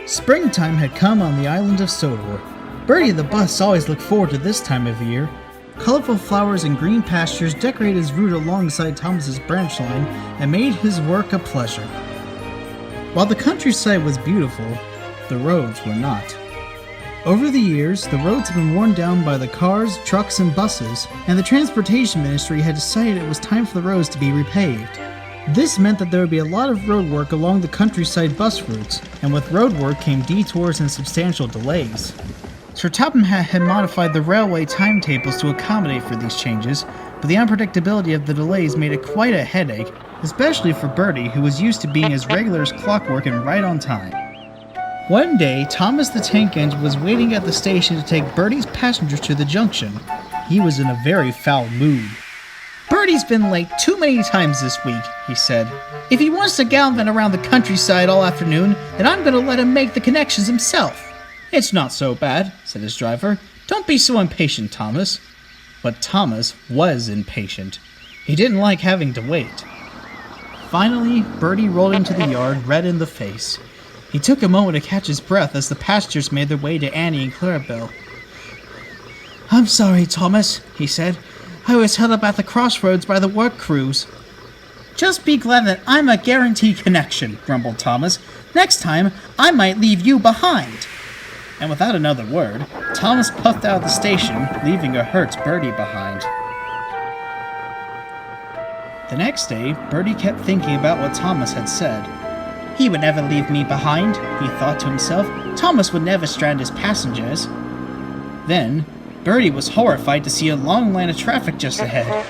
Springtime had come on the island of Sodor. Bertie the bus always looked forward to this time of year. Colorful flowers and green pastures decorated his route alongside Thomas's branch line and made his work a pleasure. While the countryside was beautiful, the roads were not. Over the years, the roads had been worn down by the cars, trucks, and buses, and the Transportation Ministry had decided it was time for the roads to be repaved. This meant that there would be a lot of road work along the countryside bus routes, and with road work came detours and substantial delays. Sir Topham had modified the railway timetables to accommodate for these changes, but the unpredictability of the delays made it quite a headache, especially for Bertie, who was used to being as regular as clockwork and right on time. One day, Thomas the tank engine was waiting at the station to take Bertie's passengers to the junction. He was in a very foul mood. "Bertie's been late too many times this week," he said. "If he wants to gallivant around the countryside all afternoon, then I'm going to let him make the connections himself." "It's not so bad," said his driver. "Don't be so impatient, Thomas." But Thomas was impatient. He didn't like having to wait. Finally, Bertie rolled into the yard, red in the face. He took a moment to catch his breath as the passengers made their way to Annie and Clarabelle. "I'm sorry, Thomas," he said. "I was held up at the crossroads by the work crews." "Just be glad that I'm a guaranteed connection," grumbled Thomas. "Next time, I might leave you behind." And without another word, Thomas puffed out of the station, leaving a hurt Bertie behind. The next day, Bertie kept thinking about what Thomas had said. "He would never leave me behind," he thought to himself. "Thomas would never strand his passengers." Then, Bertie was horrified to see a long line of traffic just ahead.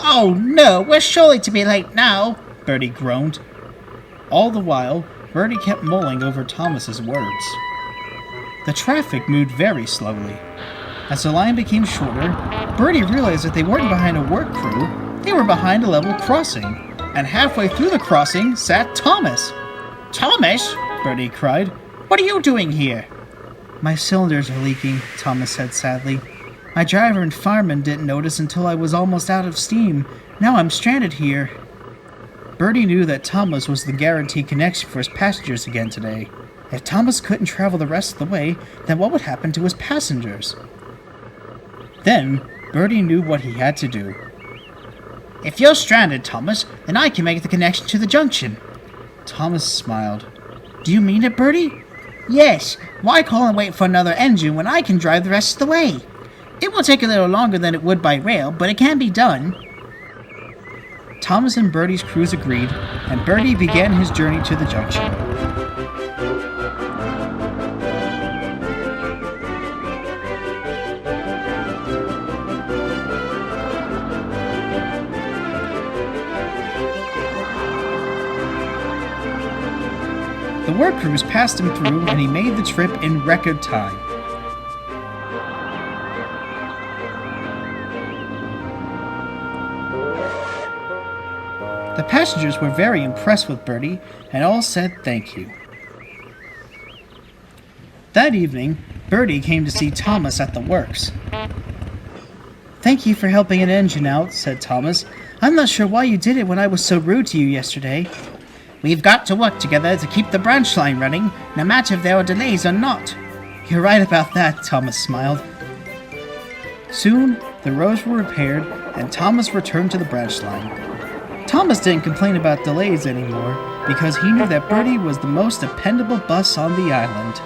"Oh no, we're surely to be late now," Bertie groaned. All the while, Bertie kept mulling over Thomas's words. The traffic moved very slowly. As the line became shorter, Bertie realized that they weren't behind a work crew, they were behind a level crossing. And halfway through the crossing sat Thomas. "Thomas!" Bertie cried. "What are you doing here?" "My cylinders are leaking," Thomas said sadly. "My driver and fireman didn't notice until I was almost out of steam. Now I'm stranded here." Bertie knew that Thomas was the guaranteed connection for his passengers again today. If Thomas couldn't travel the rest of the way, then what would happen to his passengers? Then, Bertie knew what he had to do. "If you're stranded, Thomas, then I can make the connection to the junction." Thomas smiled. "Do you mean it, Bertie?" "Yes. Why call and wait for another engine when I can drive the rest of the way? It will take a little longer than it would by rail, but it can be done." Thomas and Bertie's crews agreed, and Bertie began his journey to the junction. The work crews passed him through, and he made the trip in record time. The passengers were very impressed with Bertie, and all said thank you. That evening, Bertie came to see Thomas at the works. "Thank you for helping an engine out," said Thomas. "I'm not sure why you did it when I was so rude to you yesterday." "We've got to work together to keep the branch line running, no matter if there are delays or not." "You're right about that," Thomas smiled. Soon, the roads were repaired, and Thomas returned to the branch line. Thomas didn't complain about delays anymore, because he knew that Bertie was the most dependable bus on the island.